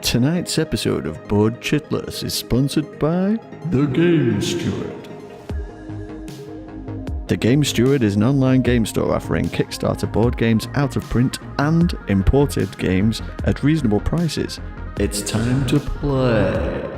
Tonight's episode of Board Chitless is sponsored by The Game Steward. The Game Steward is an online game store offering KickStarter board games out of print and imported games at reasonable prices. It's time to play.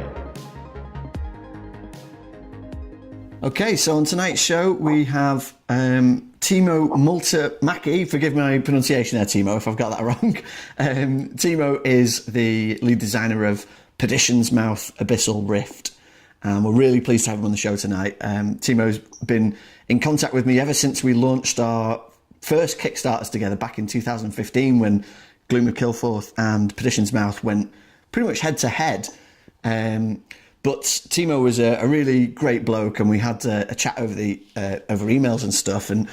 Okay, so on tonight's show we have Timo Multamaki. Forgive my pronunciation there, Timo, if I've got that wrong. Timo is the lead designer of Perdition's Mouth, Abyssal Rift. We're really pleased to have him on the show tonight. Timo's been in contact with me ever since we launched our first Kickstarters together back in 2015 when Gloom of Kilforth and Perdition's Mouth went pretty much head to head. But Timo was a really great bloke, and we had a chat over over emails and stuff, and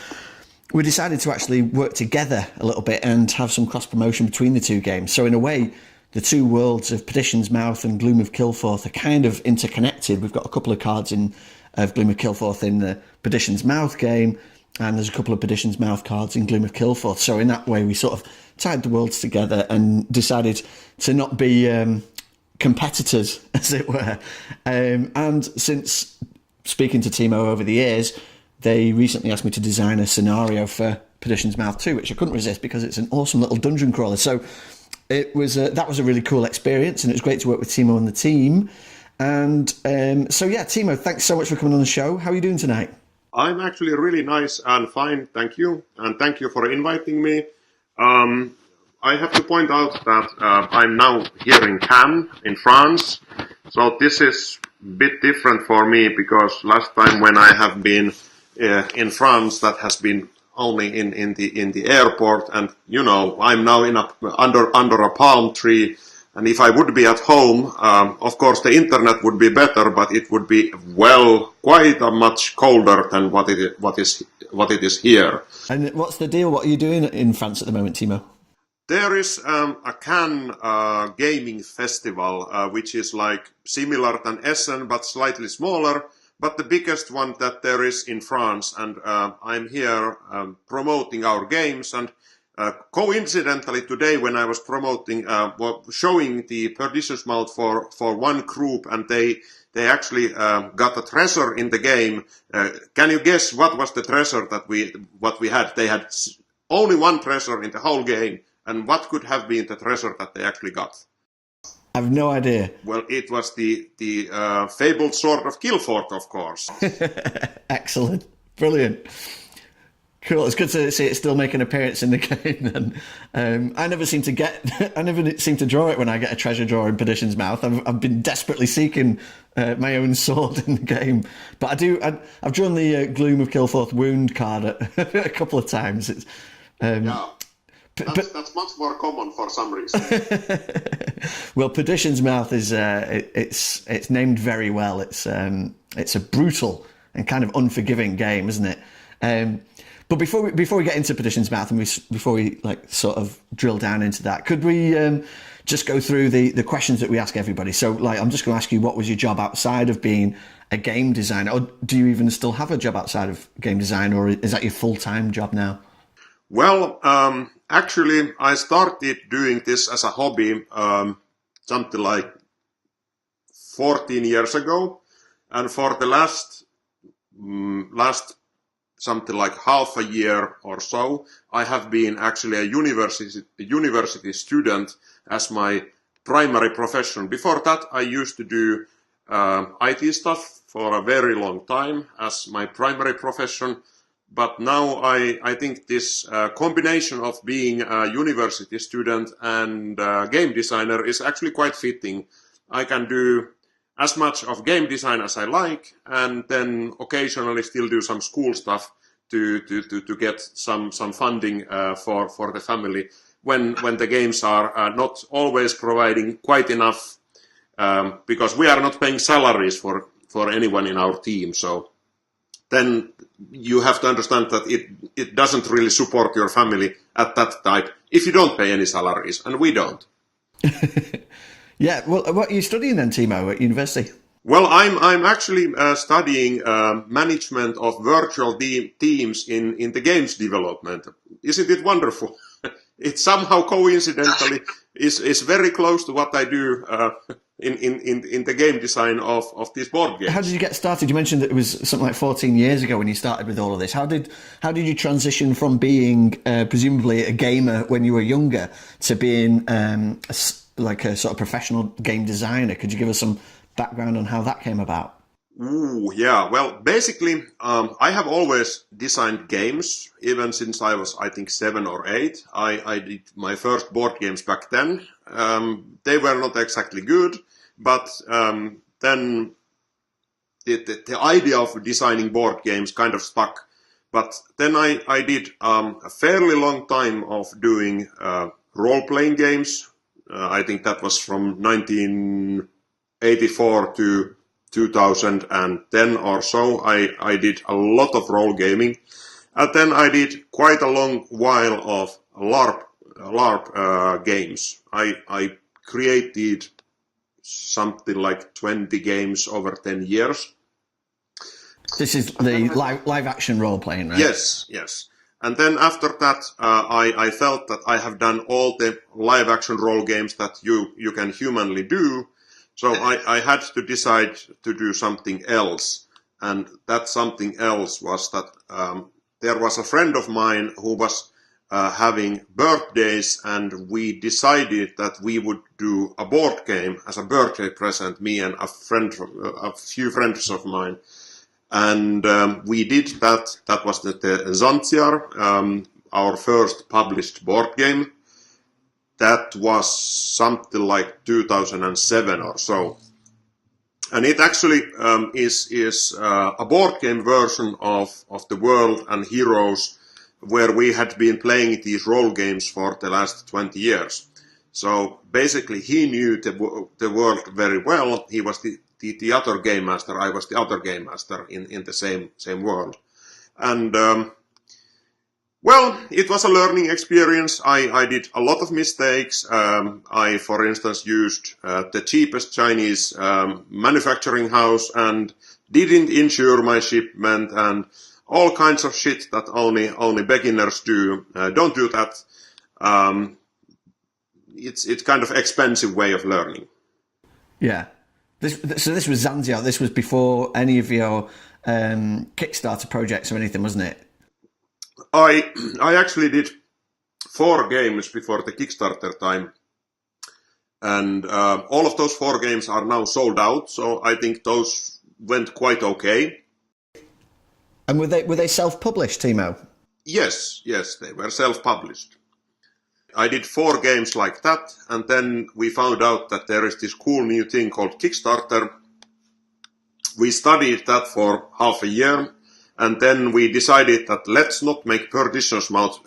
we decided to actually work together a little bit and have some cross-promotion between the two games. So in a way, the two worlds of Perdition's Mouth and Gloom of Kilforth are kind of interconnected. We've got a couple of cards of Gloom of Kilforth in the Perdition's Mouth game, and there's a couple of Perdition's Mouth cards in Gloom of Kilforth. So in that way, we sort of tied the worlds together and decided to not be competitors, as it were. And since speaking to Timo over the years, they recently asked me to design a scenario for Perdition's Mouth 2, which I couldn't resist because it's an awesome little dungeon crawler. So that was a really cool experience, and it was great to work with Timo and the team. And so yeah, Timo, thanks so much for coming on the show. How are you doing tonight? I'm actually really nice and fine, thank you. And thank you for inviting me. I have to point out that I'm now here in Cannes, in France. So this is a bit different for me because last time when I have been in France, that has been only in the airport. And you know, I'm now under a palm tree. And if I would be at home, of course the internet would be better, but it would be quite a much colder than what it is here. And what's the deal? What are you doing in France at the moment, Timo? There is a Cannes gaming festival, which is like similar than Essen, but slightly smaller, but the biggest one that there is in France. And I'm here promoting our games. And coincidentally, today when I was promoting, showing the Perdition's Mouth for one group, and they actually got a treasure in the game. Can you guess what was the treasure that we had? They had only one treasure in the whole game. And what could have been the treasure that they actually got? I have no idea. Well, it was the fabled sword of Kilforth, of course. Excellent. Brilliant. Cool. It's good to see it still make an appearance in the game then. I never seem to draw it when I get a treasure drawer in Perdition's Mouth. I've been desperately seeking my own sword in the game. But I've drawn the Gloom of Kilforth wound card a couple of times. It's, yeah. That's much more common for some reason. Well, Perdition's Mouth is it's named very well. It's a brutal and kind of unforgiving game, isn't it? But before we get into Perdition's Mouth and before we like sort of drill down into that, could we just go through the questions that we ask everybody? So, like, I'm just going to ask you, what was your job outside of being a game designer, or do you even still have a job outside of game design, or is that your full-time job now? Well, actually, I started doing this as a hobby something like 14 years ago. And for the last something like half a year or so, I have been actually a university student as my primary profession. Before that, I used to do IT stuff for a very long time as my primary profession. But now I think this combination of being a university student and game designer is actually quite fitting. I can do as much of game design as I like, and then occasionally still do some school stuff to get some funding for the family when the games are not always providing quite enough, because we are not paying salaries for anyone in our team. So then you have to understand that it doesn't really support your family at that time if you don't pay any salaries, and we don't. Yeah, well, what are you studying then, Timo, at university? Well, I'm actually studying management of virtual teams in the games development. Isn't it wonderful? It somehow coincidentally is very close to what I do in the game design of these board games. How did you get started? You mentioned that it was something like 14 years ago when you started with all of this. How did you transition from being presumably a gamer when you were younger to being like a sort of professional game designer? Could you give us some background on how that came about? Ooh, yeah. Well, basically, I have always designed games, even since I was, I think, 7 or 8. I did my first board games back then. They were not exactly good, but then the idea of designing board games kind of stuck. But then I did a fairly long time of doing role-playing games. I think that was from 1984 to 2010 or so. I did a lot of role gaming, and then I did quite a long while of LARP games. I created something like 20 games over 10 years. This is the live action role playing, right? Yes. And then after that, I felt that I have done all the live action role games that you can humanly do. So I had to decide to do something else, and that something else was that there was a friend of mine who was having birthdays, and we decided that we would do a board game as a birthday present, me and a few friends of mine. And we did that. That was the Zanziar, our first published board game. That was something like 2007 or so. And it actually is a board game version of the World and Heroes, where we had been playing these role games for the last 20 years. So basically he knew the world very well. He was the other game master. I was the other game master in the same world. And well, it was a learning experience. I did a lot of mistakes. I, for instance, used the cheapest Chinese manufacturing house and didn't insure my shipment and all kinds of shit that only beginners do. Don't do that. It's kind of expensive way of learning. Yeah. So this was Zanziar. This was before any of your Kickstarter projects or anything, wasn't it? I actually did 4 games before the Kickstarter time, and all of those 4 games are now sold out. So I think those went quite okay. And were they self-published, Timo? Yes, they were self-published. I did 4 games like that, and then we found out that there is this cool new thing called Kickstarter. We studied that for half a year. And then we decided that let's not make Perdition's Mouth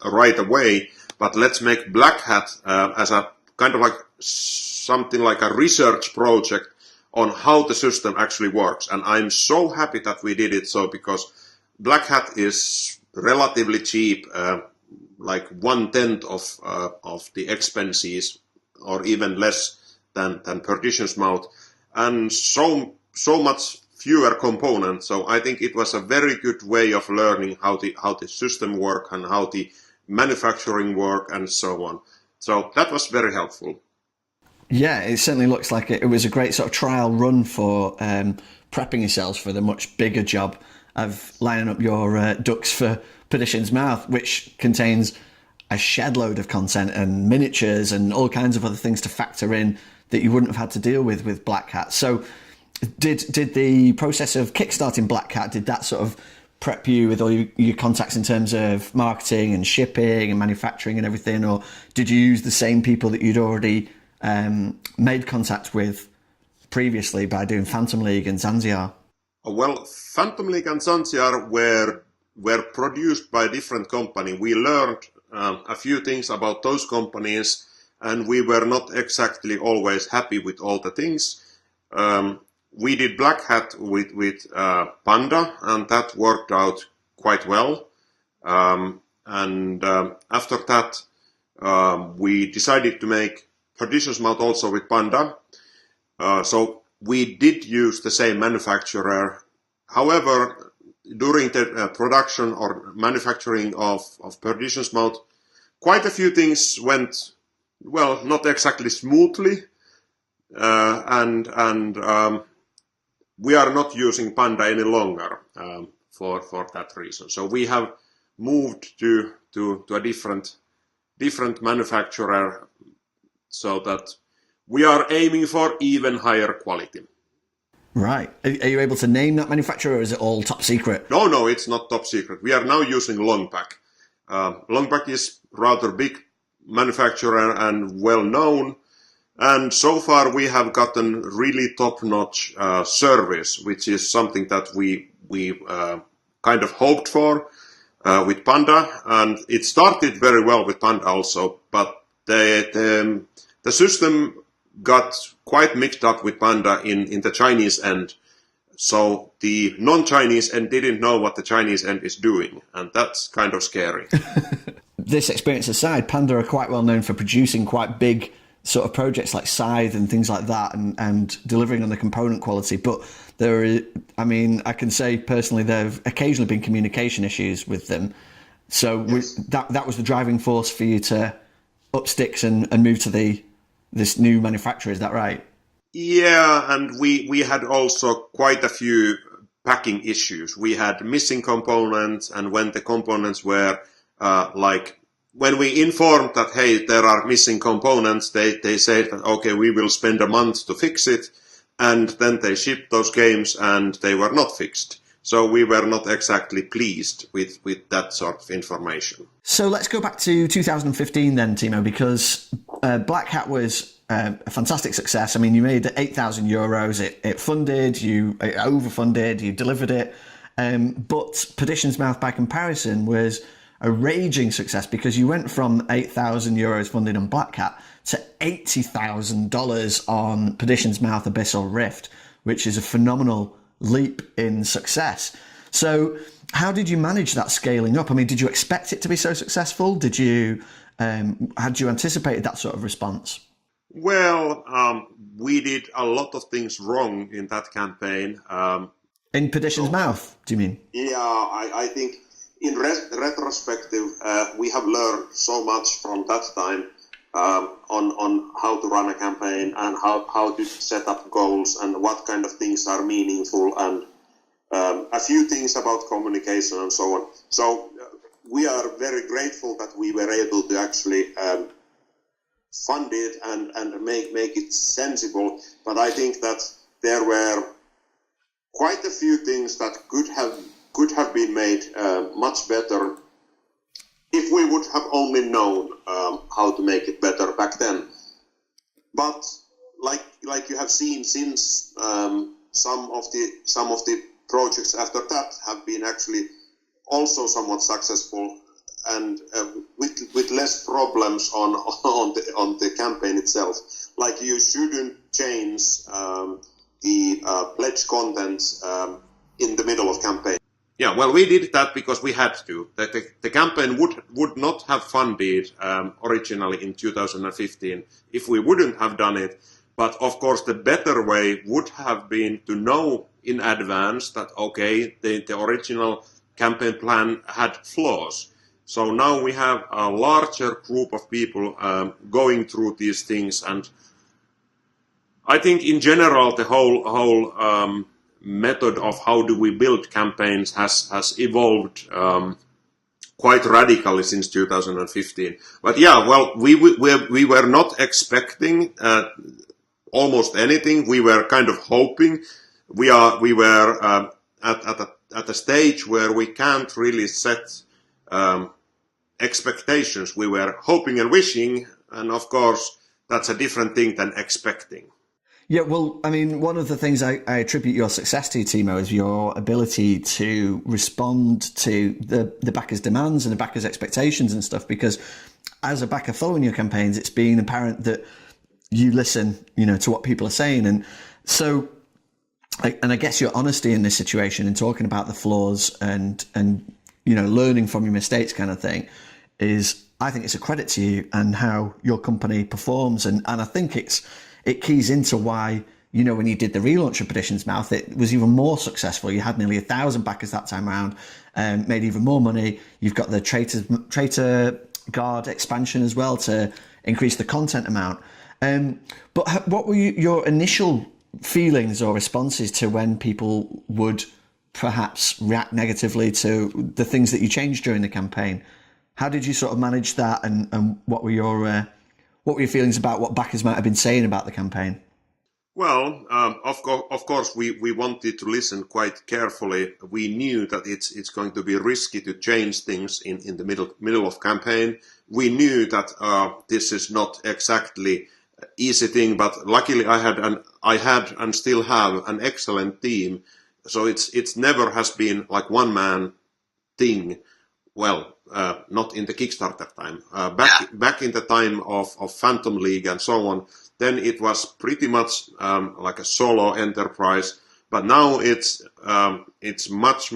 right away, but let's make Black Hat as a kind of like something like a research project on how the system actually works. And I'm so happy that we did it so, because Black Hat is relatively cheap, like 1/10 of the expenses, or even less than Perdition's Mouth, and so much fewer components. So I think it was a very good way of learning how the system work and how the manufacturing work and so on. So that was very helpful. Yeah, it certainly looks like it was a great sort of trial run for prepping yourselves for the much bigger job of lining up your ducks for Perdition's Mouth, which contains a shed load of content and miniatures and all kinds of other things to factor in that you wouldn't have had to deal with Black Hat. So Did the process of kickstarting Black Hat, did that sort of prep you with all your contacts in terms of marketing and shipping and manufacturing and everything, or did you use the same people that you'd already made contact with previously by doing Phantom League and Zanziar? Well, Phantom League and Zanziar were produced by a different company. We learned a few things about those companies, and we were not exactly always happy with all the things. We did Black Hat with Panda, and that worked out quite well. After that, we decided to make Perdition's Mouth also with Panda. So we did use the same manufacturer. However, during the production or manufacturing of Perdition's Mouth, quite a few things went well, not exactly smoothly, and we are not using Panda any longer for that reason. So we have moved to a different manufacturer, so that we are aiming for even higher quality. Right. Are you able to name that manufacturer, or is it all top secret? No, it's not top secret. We are now using Longpack. Longpack is rather big manufacturer and well known. And so far we have gotten really top-notch service, which is something that we kind of hoped for with Panda. And it started very well with Panda also, but the system got quite mixed up with Panda in the Chinese end. So the non-Chinese end didn't know what the Chinese end is doing, and that's kind of scary. This experience aside, Panda are quite well known for producing quite big sort of projects like Scythe and things like that, and delivering on the component quality. But I can say personally, there have occasionally been communication issues with them. So yes. that was the driving force for you to up sticks and move to this new manufacturer. Is that right? Yeah, and we had also quite a few packing issues. We had missing components, and when the components were when we informed that, hey, there are missing components, they said that, okay, we will spend a month to fix it, and then they shipped those games and they were not fixed. So we were not exactly pleased with that sort of information. So let's go back to 2015 then, Timo, because Black Hat was a fantastic success. I mean, you made €8,000. It funded, it overfunded, you delivered it. But Perdition's Mouth, by comparison, was a raging success, because you went from €8,000 funded on Black Hat to $80,000 on Perdition's Mouth Abyssal Rift, which is a phenomenal leap in success. So how did you manage that scaling up? I mean, did you expect it to be so successful? Had you anticipated that sort of response? Well, we did a lot of things wrong in that campaign. In Perdition's Mouth, do you mean? Yeah, I think in retrospective, we have learned so much from that time on how to run a campaign and how to set up goals and what kind of things are meaningful, and a few things about communication and so on. So we are very grateful that we were able to actually fund it and make it sensible. But I think that there were quite a few things that could have been made much better if we would have only known how to make it better back then. But like you have seen, since some of the projects after that have been actually also somewhat successful, and with less problems on the campaign itself. Like, you shouldn't change the pledge contents in the middle of campaign. Yeah, well, we did that because we had to. The campaign would not have funded originally in 2015 if we wouldn't have done it. But of course, the better way would have been to know in advance that, okay, the original campaign plan had flaws. So now we have a larger group of people going through these things, and I think in general the whole method of how do we build campaigns has evolved quite radically since 2015. But yeah, well, we were not expecting almost anything. We were kind of hoping. We were at a stage where we can't really set expectations. We were hoping and wishing, and of course that's a different thing than expecting. Yeah, well, I mean, one of the things I attribute your success to, Timo, is your ability to respond to the backers' demands and the backers' expectations and stuff, because as a backer following your campaigns, it's been apparent that you listen, to what people are saying. And so, and I guess your honesty in this situation and talking about the flaws and learning from your mistakes kind of thing I think it's a credit to you and how your company performs. And I think it keys into why, when you did the relaunch of Perdition's Mouth, it was even more successful. You had nearly 1,000 backers that time around, made even more money. You've got the traitor Guard expansion as well to increase the content amount. But what were your initial feelings or responses to when people would perhaps react negatively to the things that you changed during the campaign? How did you sort of manage that, and what were your feelings about what backers might have been saying about the campaign? Well, of course, we wanted to listen quite carefully. We knew that it's going to be risky to change things in the middle of campaign. We knew that this is not exactly easy thing, but luckily I had and still have an excellent team. So it's never has been like one man thing. Well, not in the Kickstarter time. Back in the time of Phantom League and so on, then it was pretty much like a solo enterprise. But now it's much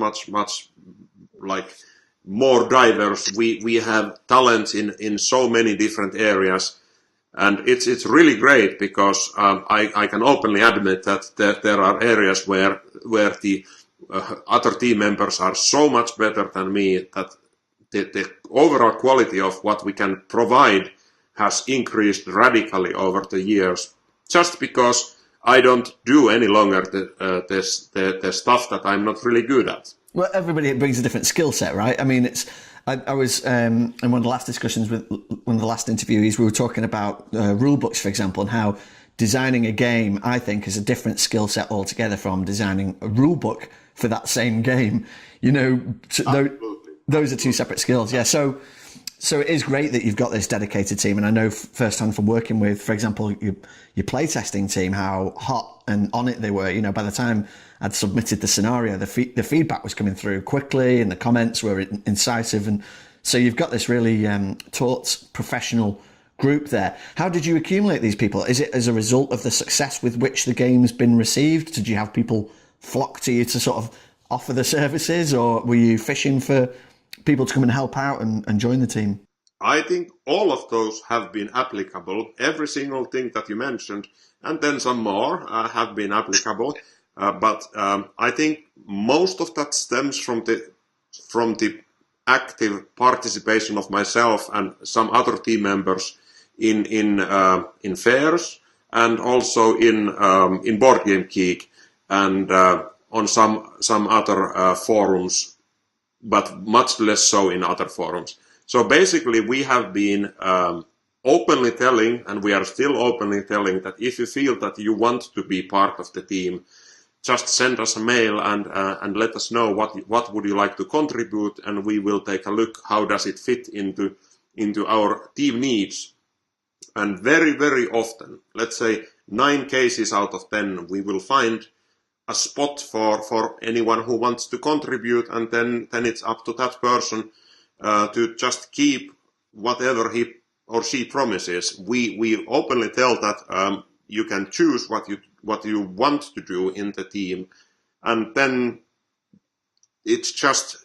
like more diverse. We have talent in so many different areas, and it's really great because I can openly admit that there are areas where the other team members are so much better than me that the overall quality of what we can provide has increased radically over the years, just because I don't do any longer the stuff that I'm not really good at. Well, everybody brings a different skill set, right? I mean, I was in one of the last discussions with one of the last interviewees, we were talking about rule books, for example, and how designing a game, I think, is a different skill set altogether from designing a rule book for that same game. You know, those are two separate skills. Yeah, so it is great that you've got this dedicated team, and I know firsthand from working with, for example, your playtesting team, how hot and on it they were. You know, by the time I'd submitted the scenario, the feedback was coming through quickly, and the comments were incisive, and so you've got this really taut, professional group there. How did you accumulate these people? Is it as a result of the success with which the game's been received? Did you have people flock to you to sort of offer the services, or were you fishing for people to come and help out and join the team? I think all of those have been applicable. Every single thing that you mentioned, and then some more have been applicable. But I think most of that stems from the active participation of myself and some other team members in fairs, and also in Board Game Geek, and on some other forums, but much less so in other forums. So basically we have been openly telling, and we are still openly telling, that if you feel that you want to be part of the team, just send us a mail and let us know what would you like to contribute, and we will take a look how does it fit into our team needs. And very often, let's say 9 cases out of 10, we will find a spot for anyone who wants to contribute, and then it's up to that person to just keep whatever he or she promises. We openly tell that you can choose what you want to do in the team, and then it's just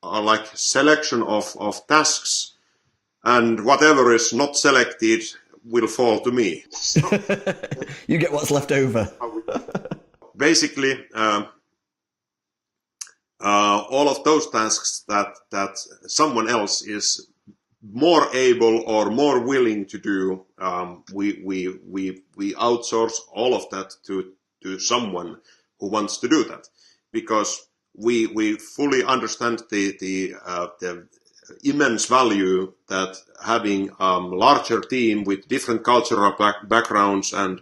like selection of tasks, and whatever is not selected will fall to me. So, you get what's left over. Basically, all of those tasks that someone else is more able or more willing to do, we outsource all of that to someone who wants to do that, because we fully understand the immense value that having larger team with different cultural backgrounds and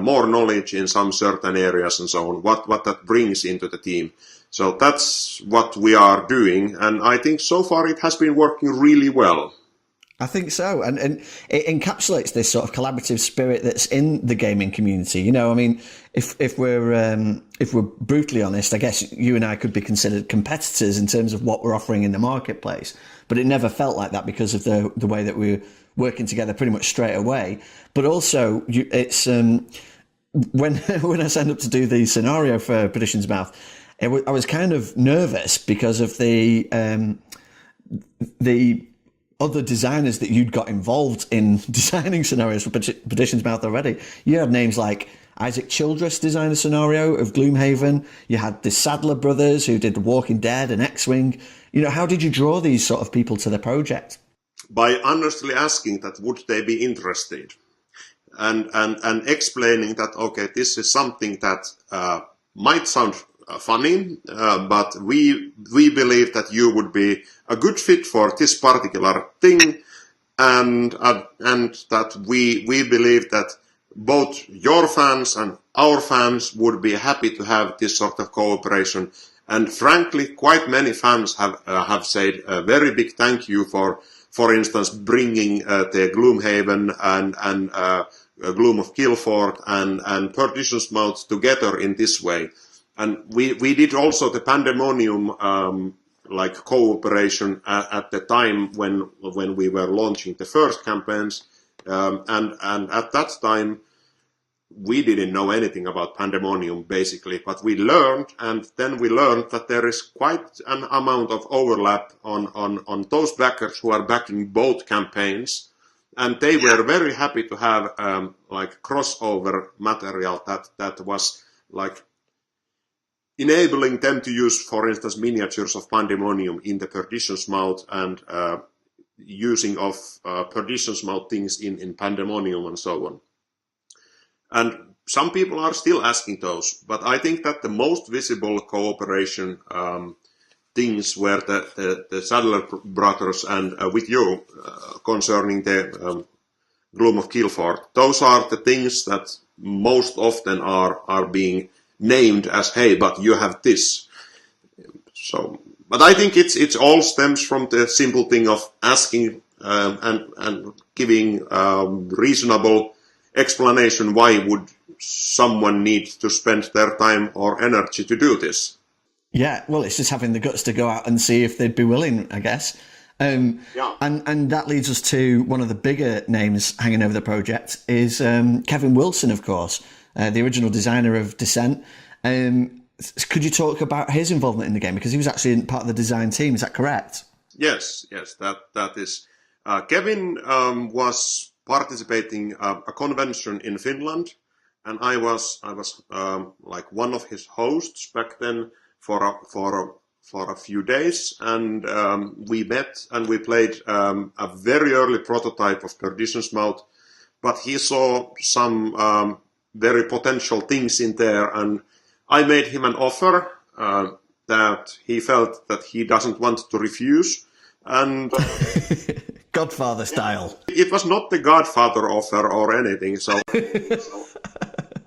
more knowledge in some certain areas and so on, what that brings into the team. So that's what we are doing, and I think so far it has been working really well. I think so, and it encapsulates this sort of collaborative spirit that's in the gaming community. You know, I mean, if we're brutally honest, I guess you and I could be considered competitors in terms of what we're offering in the marketplace, but it never felt like that because of the way that we're working together pretty much straight away. But also, it's when I signed up to do the scenario for Perdition's Mouth, I was kind of nervous because of the other designers that you'd got involved in designing scenarios for Perdition's Mouth already. You had names like Isaac Childress designed a scenario of Gloomhaven. You had the Sadler brothers who did The Walking Dead and X-Wing. You know, how did you draw these sort of people to the project? by honestly asking that would they be interested, and explaining that, okay, this is something that might sound funny, but we believe that you would be a good fit for this particular thing, and that we believe that both your fans and our fans would be happy to have this sort of cooperation. And frankly, quite many fans have said a very big thank you for instance, bringing the Gloomhaven and Gloom of Guildford and Perdition's Mouth together in this way. And we did also the Pandemonium like cooperation at the time when we were launching the first campaigns, and at that time we didn't know anything about Pandemonium basically, but we learned, and then we learned that there is quite an amount of overlap on those backers who are backing both campaigns, and they were very happy to have like crossover material that was like enabling them to use, for instance, miniatures of Pandemonium in the Perdition's Mouth, and using of Perdition's Mouth things in Pandemonium and so on. And some people are still asking those, but I think that the most visible cooperation things were the Sadler brothers and with you concerning the Gloom of Guildford. Those are the things that most often are being named as, hey, but you have this. So, but I think it's all stems from the simple thing of asking and giving reasonable explanation why would someone need to spend their time or energy to do this. Yeah, well, it's just having the guts to go out and see if they'd be willing, I guess. Yeah. And that leads us to one of the bigger names hanging over the project is Kevin Wilson, of course, the original designer of Descent. Could you talk about his involvement in the game? Because he was actually part of the design team, is that correct? Yes, that is. Kevin was participating a convention in Finland, and I was like one of his hosts back then for a few days, and we met and we played a very early prototype of Perdition's Mouth, but he saw some very potential things in there, and I made him an offer that he felt that he doesn't want to refuse, and Godfather style. It was not the Godfather offer or anything, so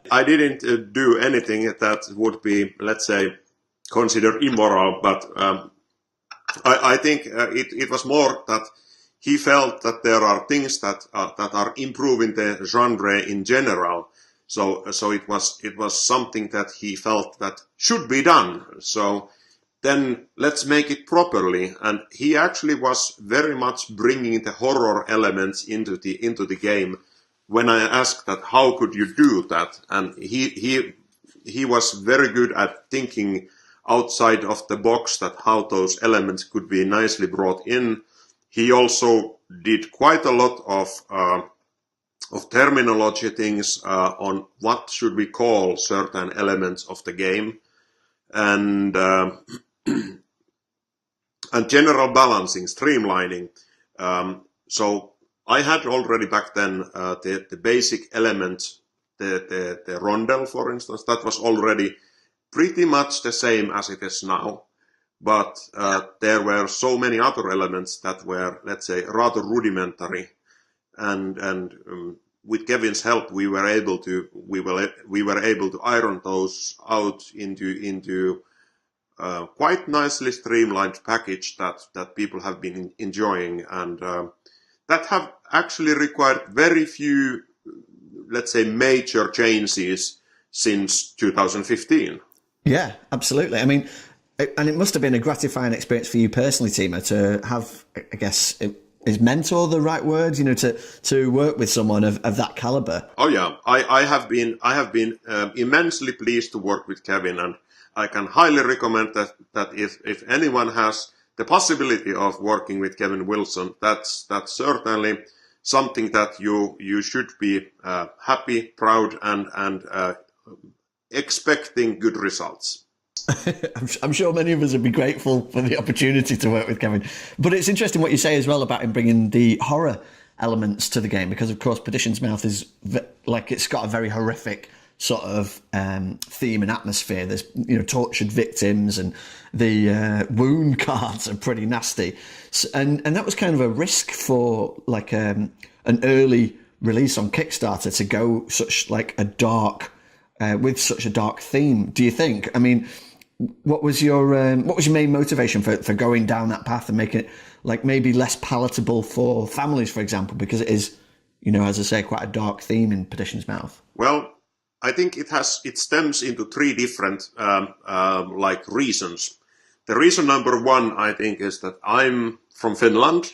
I didn't do anything that would be, let's say, considered immoral, but I think it was more that he felt that there are things that are improving the genre in general. So it was something that he felt that should be done. So then let's make it properly. And he actually was very much bringing the horror elements into the game. When I asked that, how could you do that? And he was very good at thinking outside of the box, that how those elements could be nicely brought in. He also did quite a lot of terminology things on what should we call certain elements of the game, and and general balancing, streamlining. So I had already back then the basic element, the rondel, for instance, that was already pretty much the same as it is now. But there were so many other elements that were, let's say, rather rudimentary, and with Kevin's help, we were able to iron those out into quite nicely streamlined package that people have been enjoying, and that have actually required very few, let's say, major changes since 2015. Yeah, absolutely. I mean, and it must have been a gratifying experience for you personally, Timo, to have, I guess, is mentor the right word? You know, to work with someone of that caliber. Oh yeah, I have been immensely pleased to work with Kevin, and I can highly recommend that if anyone has the possibility of working with Kevin Wilson, that's certainly something that you should be happy, proud, and expecting good results. I'm sure many of us would be grateful for the opportunity to work with Kevin. But it's interesting what you say as well about him bringing the horror elements to the game, because of course Perdition's Mouth is like, it's got a very horrific sort of theme and atmosphere. There's, you know, tortured victims, and the wound cards are pretty nasty. So, and that was kind of a risk for like an early release on Kickstarter to go such like a dark with such a dark theme. Do you think? I mean, what was your main motivation for going down that path and making it like maybe less palatable for families, for example, because it is, you know, as I say, quite a dark theme in Perdition's Mouth? Well, I think it stems into three different like reasons. The reason number one, I think, is that I'm from Finland,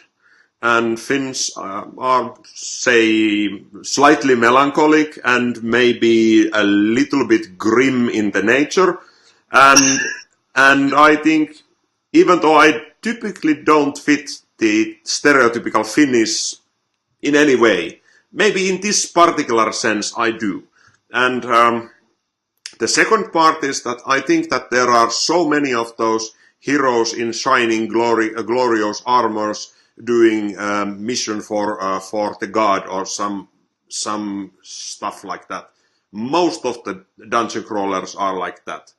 and Finns are, say, slightly melancholic and maybe a little bit grim in the nature. And I think, even though I typically don't fit the stereotypical Finnish in any way, maybe in this particular sense I do. And the second part is that I think that there are so many of those heroes in shining glorious armors doing mission for the god or some stuff like that. Most of the dungeon crawlers are like that.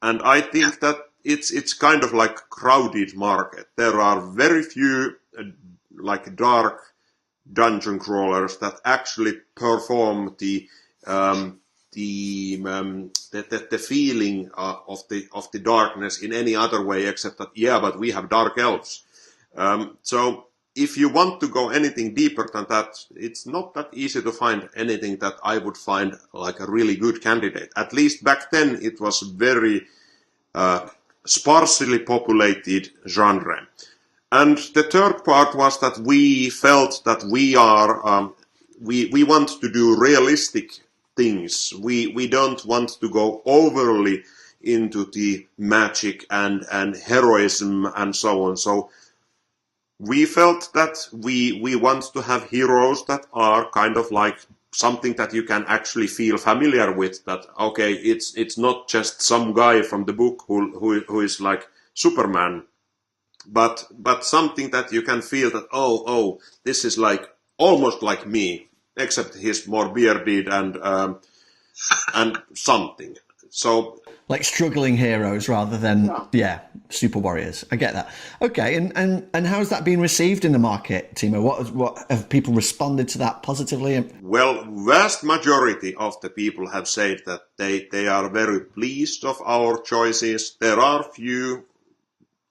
And I think that it's kind of like crowded market. There are very few like dark dungeon crawlers that actually perform the feeling of the darkness in any other way except that, yeah, but we have dark elves. So if you want to go anything deeper than that, it's not that easy to find anything that I would find like a really good candidate. At least back then it was very sparsely populated genre. And the third part was that we felt that we want to do realistic things. We don't want to go overly into the magic and heroism and so on. So we felt that we want to have heroes that are kind of like something that you can actually feel familiar with. That, okay, it's not just some guy from the book who is like Superman, but something that you can feel that, oh, this is like almost like me, except he's more bearded and something. So like struggling heroes rather than super warriors. I get that. Okay, and how's that been received in the market, Timo? What have people responded to that positively? Well, vast majority of the people have said that they are very pleased of our choices. There are few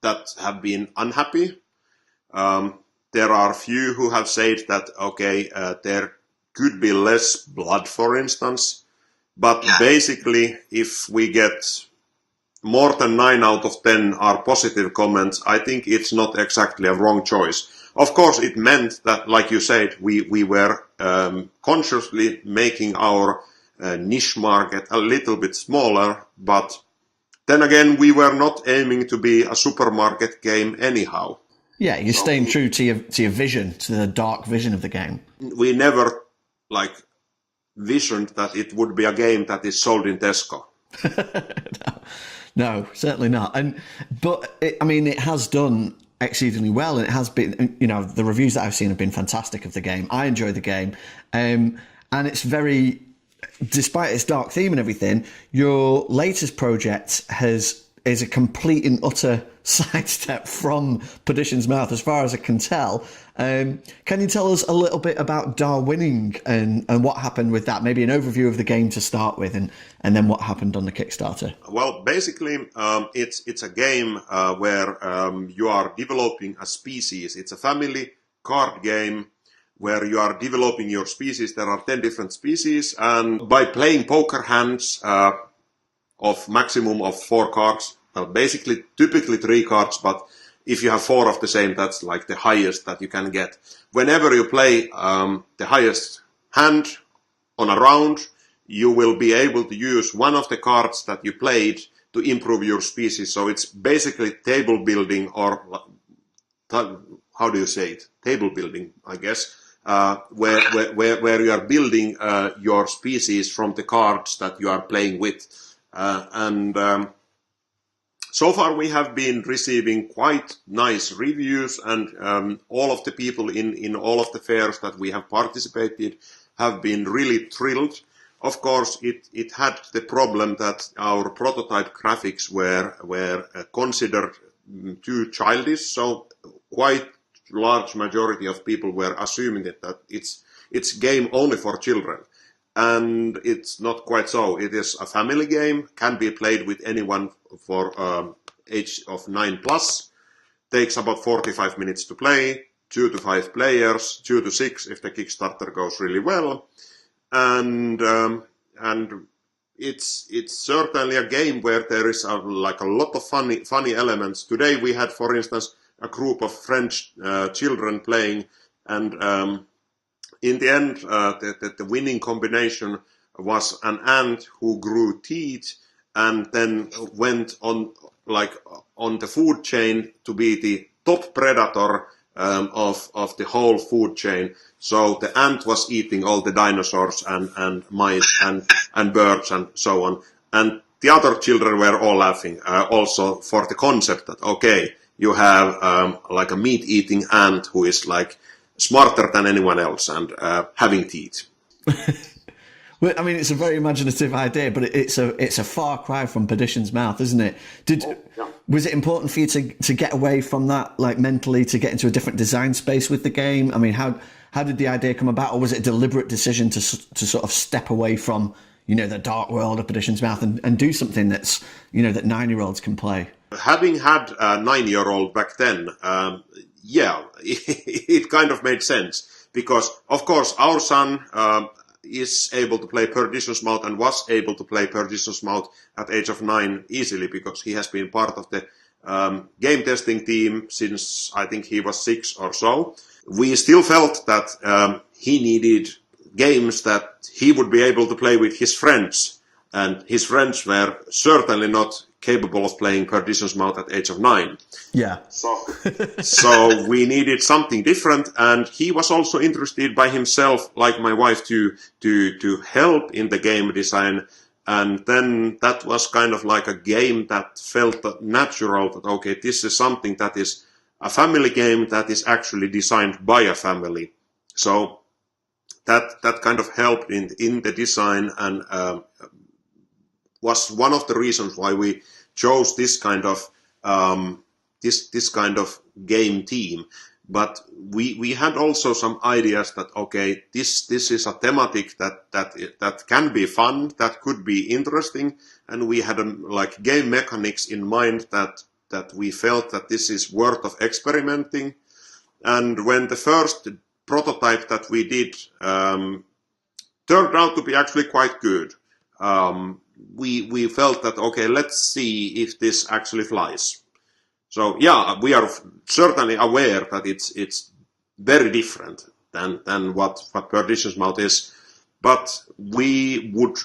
that have been unhappy. There are few who have said that, okay, there could be less blood, for instance. But basically, if we get more than 9 out of 10 are positive comments, I think it's not exactly a wrong choice. Of course, it meant that, like you said, we were consciously making our niche market a little bit smaller, but then again, we were not aiming to be a supermarket game anyhow. Yeah, you're staying true to your vision, to the dark vision of the game. We never visioned that it would be a game that is sold in Tesco. No, certainly not. But it has done exceedingly well, and it has been, you know, the reviews that I've seen have been fantastic of the game. I enjoy the game, and it's very, despite its dark theme and everything, your latest project is a complete and utter sidestep from Perdition's Mouth, as far as I can tell. Can you tell us a little bit about Darwinning and what happened with that? Maybe an overview of the game to start with, and then what happened on the Kickstarter. Well, basically, it's a game where you are developing a species. It's a family card game where you are developing your species. There are 10 different species, and by playing poker hands of maximum of 4 cards, basically typically 3 cards, but if you have 4 of the same, that's like the highest that you can get. Whenever you play the highest hand on a round, you will be able to use one of the cards that you played to improve your species. So it's basically table building, or how do you say it? Table building, I guess, where you are building your species from the cards that you are playing with. so far we have been receiving quite nice reviews, and all of the people in all of the fairs that we have participated have been really thrilled. Of course, it had the problem that our prototype graphics were considered too childish, so quite large majority of people were assuming that it's game only for children. And it's not quite so. It is a family game, can be played with anyone for age of 9 plus. Takes about 45 minutes to play, 2 to 5 players, 2 to 6 if the Kickstarter goes really well. And it's certainly a game where there is a lot of funny elements. Today we had, for instance, a group of French children playing, and in the end, the winning combination was an ant who grew teeth and then went on the food chain to be the top predator of the whole food chain. So the ant was eating all the dinosaurs and mice and birds and so on. And the other children were all laughing also for the concept that, okay, you have a meat-eating ant who is smarter than anyone else and having teeth. Well, I mean, it's a very imaginative idea, but it's a far cry from Perdition's mouth, isn't it? Was it important for you to get away from that, mentally, to get into a different design space with the game? I mean, how did the idea come about, or was it a deliberate decision to sort of step away from, the dark world of Perdition's mouth and do something that's, that 9-year-olds can play? Having had a 9-year-old back then, it kind of made sense, because of course our son is able to play Perdition's Mouth and was able to play Perdition's Mouth at age of 9 easily, because he has been part of the game testing team since I think he was 6 or so. We still felt that he needed games that he would be able to play with his friends, and his friends were certainly not capable of playing Perdition's Mouth at age of 9. Yeah. So we needed something different, and he was also interested by himself, like my wife, to help in the game design. And then that was kind of like a game that felt natural, that okay, this is something that is a family game that is actually designed by a family. So that kind of helped in the design, and was one of the reasons why we chose this kind of this kind of game theme. But we had also some ideas that okay, this is a thematic that can be fun, that could be interesting, and we had game mechanics in mind that we felt that this is worth of experimenting. And when the first prototype that we did turned out to be actually quite good, we felt that okay, let's see if this actually flies. So yeah, we are certainly aware that it's very different than what Perdition's Mouth is, but we would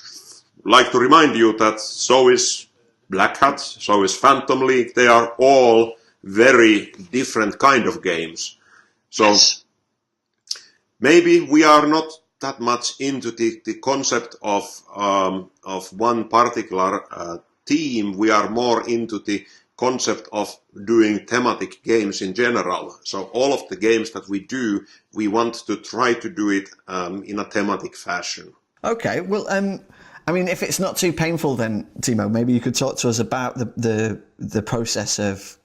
like to remind you that so is Black Hat, so is Phantom League. They are all very different kind of games. So yes. Maybe we are not that much into the concept of one particular theme. We are more into the concept of doing thematic games in general. So all of the games that we do, we want to try to do it in a thematic fashion. Okay, well, I mean, if it's not too painful, then Timo, maybe you could talk to us about the process of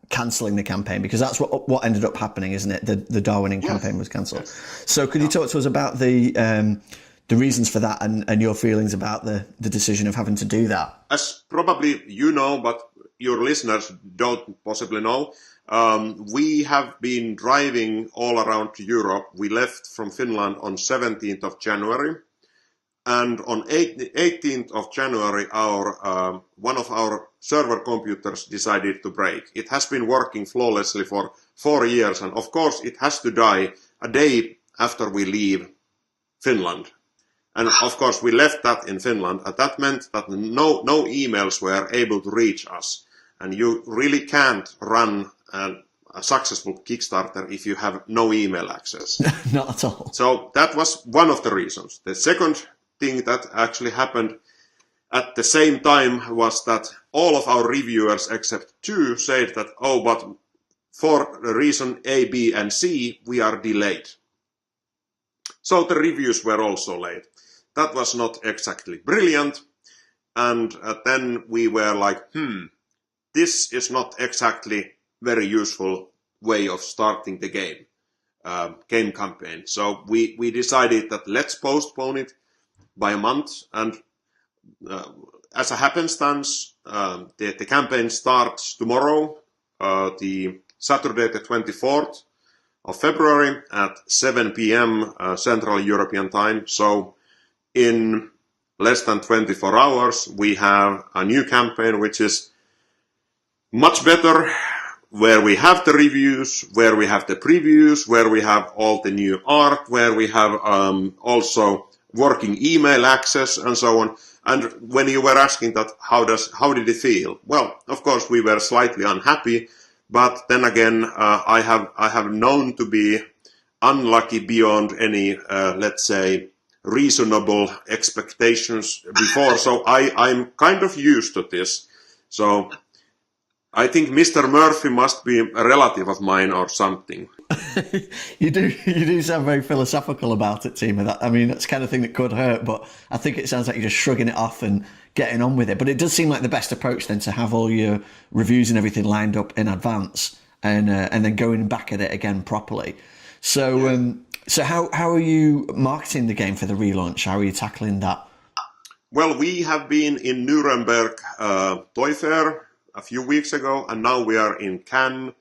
cancelling the campaign, because that's what ended up happening, isn't it? The Darwinian campaign was cancelled. Yes. So could you talk to us about the reasons for that and your feelings about the decision of having to do that? As probably you know, but your listeners don't possibly know, we have been driving all around Europe. We left from Finland on 17th of January. And on 18th of January, one of our server computers decided to break. It has been working flawlessly for 4 years, and of course it has to die a day after we leave Finland. And of course we left that in Finland, and that meant that no emails were able to reach us. And you really can't run a successful Kickstarter if you have no email access. Not at all. So that was one of the reasons. The second thing that actually happened, at the same time was that all of our reviewers except 2 said that, oh, but for reason A, B, and C, we are delayed. So the reviews were also late. That was not exactly brilliant. And then we were like, this is not exactly very useful way of starting the game campaign. So we decided that let's postpone it by a month. And as a happenstance, the campaign starts tomorrow, the Saturday the 24th of February at 7 p.m. Central European Time. So in less than 24 hours, we have a new campaign which is much better, where we have the reviews, where we have the previews, where we have all the new art, where we have also working email access and so on. And when you were asking that, how did it feel? Well, of course, we were slightly unhappy, but then again, I have known to be unlucky beyond any, let's say, reasonable expectations before. So I'm kind of used to this. So I think Mr. Murphy must be a relative of mine or something. You do sound very philosophical about it, Timo. That's the kind of thing that could hurt, but I think it sounds like you're just shrugging it off and getting on with it. But it does seem like the best approach then to have all your reviews and everything lined up in advance and then going back at it again properly. So so how are you marketing the game for the relaunch? How are you tackling that? Well, we have been in Nuremberg Toy Fair a few weeks ago, and now we are in Cannes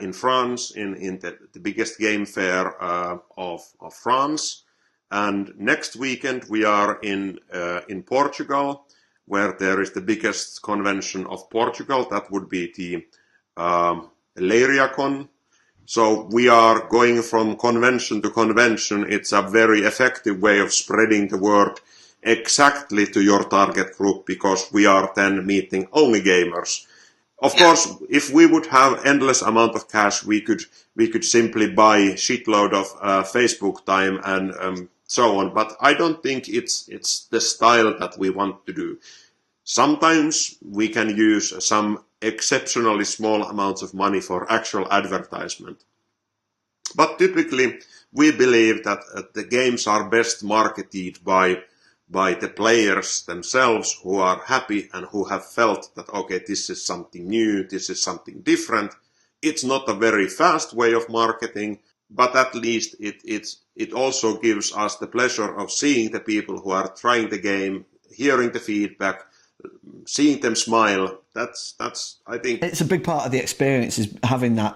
in France, in the biggest game fair of France. And next weekend we are in Portugal, where there is the biggest convention of Portugal. That would be the LeiriaCon. So we are going from convention to convention. It's a very effective way of spreading the word exactly to your target group, because we are then meeting only gamers. Of course, if we would have endless amount of cash, we could simply buy shitload of Facebook time and so on. But I don't think it's the style that we want to do. Sometimes we can use some exceptionally small amounts of money for actual advertisement. But typically, we believe that the games are best marketed by the players themselves, who are happy and who have felt that, okay, this is something new, this is something different. It's not a very fast way of marketing, but at least it also gives us the pleasure of seeing the people who are trying the game, hearing the feedback, seeing them smile. That's I think it's a big part of the experience, is having that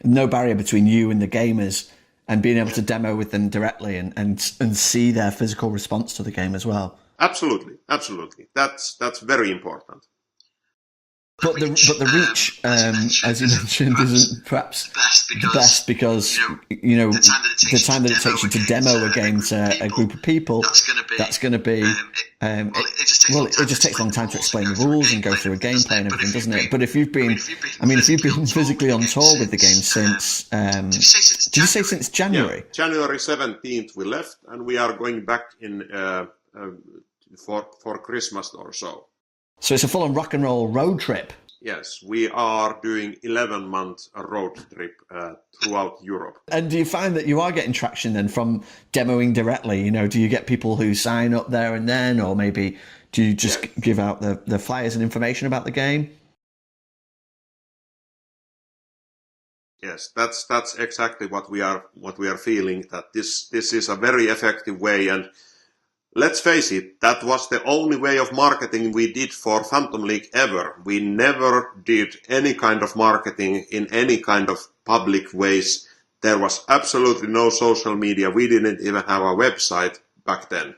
no barrier between you and the gamers, and being able to demo with them directly and see their physical response to the game as well. Absolutely. That's very important. But the reach, as you mentioned, isn't perhaps the best because the time that it takes you to demo a game to a group of people, that's going to be it just takes a long time to explain the rules and go through a gameplay and everything, doesn't it? But if you've been physically on tour with the game since, did you say since January? Yeah, January 17th we left, and we are going back in for Christmas or so. So it's a full-on rock and roll road trip. Yes, we are doing 11-month road trip throughout Europe. And do you find that you are getting traction then from demoing directly? Do you get people who sign up there and then, or maybe do you just give out the flyers and information about the game? Yes, that's exactly what we are feeling, that this is a very effective way. And let's face it, that was the only way of marketing we did for Phantom League ever. We never did any kind of marketing in any kind of public ways. There was absolutely no social media. We didn't even have a website back then.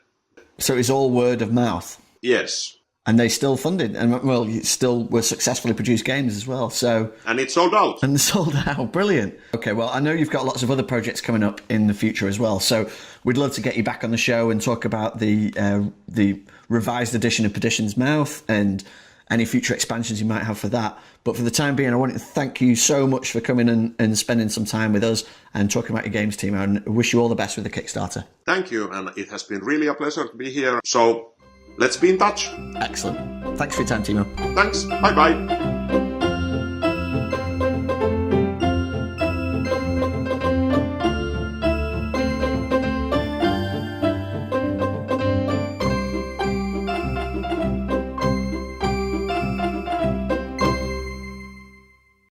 So it's all word of mouth? Yes. And they still funded, and well, still were successfully produced games as well. And it sold out. And sold out, brilliant. Okay, well, I know you've got lots of other projects coming up in the future as well. So we'd love to get you back on the show and talk about the revised edition of Perdition's Mouth and any future expansions you might have for that. But for the time being, I want to thank you so much for coming and spending some time with us and talking about your games, Timo, and wish you all the best with the Kickstarter. Thank you, and it has been really a pleasure to be here. So let's be in touch. Excellent. Thanks for your time, Timo. Thanks. Bye bye.